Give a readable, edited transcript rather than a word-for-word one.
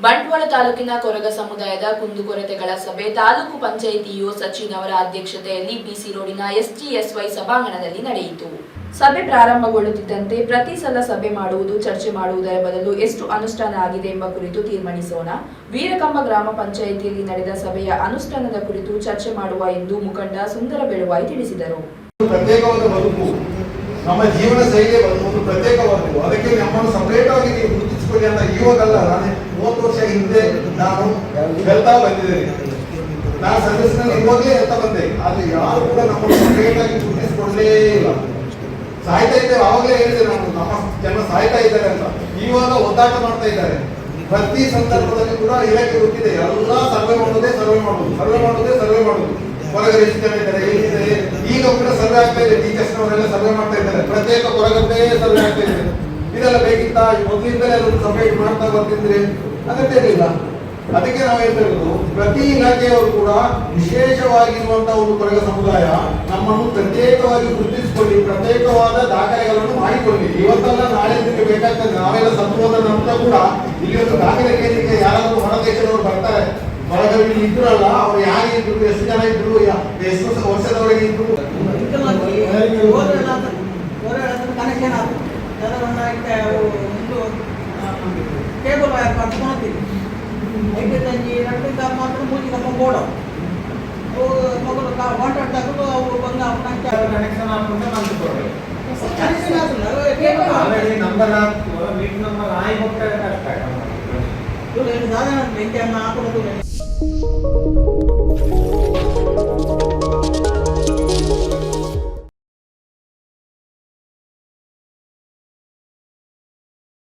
ಬಂಟ್ವಾಳ ತಾಲೂಕಿನ ಕೊರಗ ಸಮುದಾಯದ ಕುಂದುಕೊರತೆಗಳ ಸಭೆ ತಾಲೂಕು ಪಂಚಾಯಿತಿ ಇಒ ಸಚಿನ್ ಅವರ ಅಧ್ಯಕ್ಷತೆಯಲ್ಲಿ ಬಿಸಿ ರೋಡಿನ ಎಸ್ಜಿಎಸ್ವೈ ಸಭಾಂಗಣದಲ್ಲಿ ನಡೆಯಿತು. ಸಭೆ ಪ್ರಾರಂಭಗೊಳ್ಳುತ್ತಿದ್ದಂತೆ ಪ್ರತಿ ಸಲ ಸಭೆ ಮಾಡುವುದು ಚರ್ಚೆ ಮಾಡುವುದರ ಬದಲು ಎಷ್ಟು ಅನುಷ್ಠಾನ ಆಗಿದೆ ಎಂಬ ಕುರಿತು ತೀರ್ಮಾನಿಸೋಣ. ವೀರಕಂಬ ಗ್ರಾಮ ಪಂಚಾಯಿತಿಯಲ್ಲಿ ನಡೆದ ಸಭೆಯ ಅನುಷ್ಠಾನದ ಕುರಿತು ಚರ್ಚೆ ಮಾಡುವ ಎಂದು ಮುಖಂಡ ಸುಂದರ ಬೆಳವಾಯಿ ತಿಳಿಸಿದರು. ನಮ್ಮ ಜೀವನ ಶೈಲಿ ಒಂದು ಪ್ರತ್ಯೇಕವಾದದ್ದು. ಅದಕ್ಕೆ ನಮ್ಮನ್ನು ಸಪರೇಟ್ ಆಗಿ ನೀವು ಗುರುತಿಸಿಕೊಳ್ಳಿ ಅಂತ ಇವಾಗಲ್ಲ, ನಾನು 30 ವರ್ಷ ಹಿಂದೆ ನಾನು ಹೇಳ್ತಾ ಬಂದಿದ್ದೇನೆ. ನಾನು ಸದಸ್ಯನಲ್ಲಿ ಇವಾಗಲೇ ಹೇಳ್ತಾ ಬಂದೆ. ಆದ್ರೆ ಯಾರು ಕೂಡ ನಮ್ಮನ್ನು ಸಪರೇಟ್ ಆಗಿ ಗುರುತಿಸಿಕೊಳ್ಳಲೇ ಇಲ್ಲ. ಸಾಯ್ತಾ ಇದ್ದೇವೆ, ಆವಾಗಲೇ ಹೇಳಿದೆ ನಾನು, ನಮ್ಮ ಜನ ಸಾಯ್ತಾ ಇದ್ದಾರೆ ಅಂತ. ಇವಾಗ ಒದ್ದಾಟ ಮಾಡ್ತಾ ಇದ್ದಾರೆ. ಪ್ರತಿ ಸಂದರ್ಭದಲ್ಲಿ ಕೂಡ ಇಲಾಖೆ ಗೊತ್ತಿದೆ, ಎಲ್ಲ ಸರ್ವೆ ಮಾಡೋದೇ ಹೊರಗಡೆ ಎಷ್ಟು ಜನ ಇದ್ದಾರೆ, ಏನಿದ್ದಾರೆ. ಈಗ ಕೂಡ ಸರ್ವೆ ಆಗ್ತಾ ಇದೆ, ಟೀಚರ್ಸ್ನವರೆಲ್ಲ ಸರ್ವೆ ಮಾಡ್ತಾ ಇದ್ದಾರೆ. ಪ್ರತ್ಯೇಕ ಹೊರಗಡೆ ಸರ್ವೆ ಆಗ್ತಾ ಇದೆ. ಇದೆಲ್ಲ ಬೇಕಿತ್ತ? ಮೊದಲಿಂದಲೇ ಅದನ್ನು ಸಪರೇಟ್ ಮಾಡ್ತಾ ಬರ್ತಿದ್ರೆ ಅಗತ್ಯ ಇಲ್ಲ. ಅದಕ್ಕೆ ನಾವು ಹೇಳ್ತಿರೋದು, ಪ್ರತಿ ಇಲಾಖೆಯವರು ಕೂಡ ವಿಶೇಷವಾಗಿರುವಂತಹ ಒಂದು ಕೊರಗ ಸಮುದಾಯ ನಮ್ಮನ್ನು ಪ್ರತ್ಯೇಕವಾಗಿ ಗುರುತಿಸಿಕೊಳ್ಳಿ, ಪ್ರತ್ಯೇಕವಾದ ದಾಖಲೆಗಳನ್ನು ಮಾಡಿಕೊಳ್ಳಿ. ಇವತ್ತಲ್ಲ ನಾಳೆ ನಿಮಗೆ ಬೇಕಾಗ್ತದೆ. ನಾವೆಲ್ಲ ಸತ್ತು ಹೋದ ನಂತರ ಕೂಡ ಇಲ್ಲಿ ಒಂದು ದಾಖಲೆ ಕೇಳಲಿಕ್ಕೆ ಯಾರಾದರೂ ಹೊರ ದೇಶದವರು ಬರ್ತಾರೆ. ಹೊರಗಡೆ ಇದ್ರಲ್ಲ, ಅವ್ರು ಯಾರು ಇದ್ರು, ಎಷ್ಟು ಜನ ಇದ್ರು, ಎಷ್ಟು ವರ್ಷದವರೆಗೆ ಇದ್ರು, ಕೇಬಲ್ ವೈರ್ ಪಡ್ಕೊಳ್ತೀವಿ. ಐದು ತಂಜಿ ಎರಡು ಮಾತ್ರ ಮೂಜಿ ಕಮ್ಮ ಬೋರ್ಡ್ ಮಗಳು ವಾಟರ್ ತಗೊಂಡು ಅವರು ಬಂದು ಕನೆಕ್ಷನ್ ಹಾಕೊಂಡು ಮಾಡ್ಕೊಡ್ರಿ. ಕನೆಕ್ಷನ್ ಆಗಿಲ್ಲ, ಆಲ್ರೆಡಿ ನಂಬರ್ ಮೀಟ್ ನಂಬರ್ ಆಗಿ ಹೋಗ್ತಾರೆ. ಸಾಧಾರಣ ಬೆಂಕಿ ಅನ್ನ ಹಾಕೋದು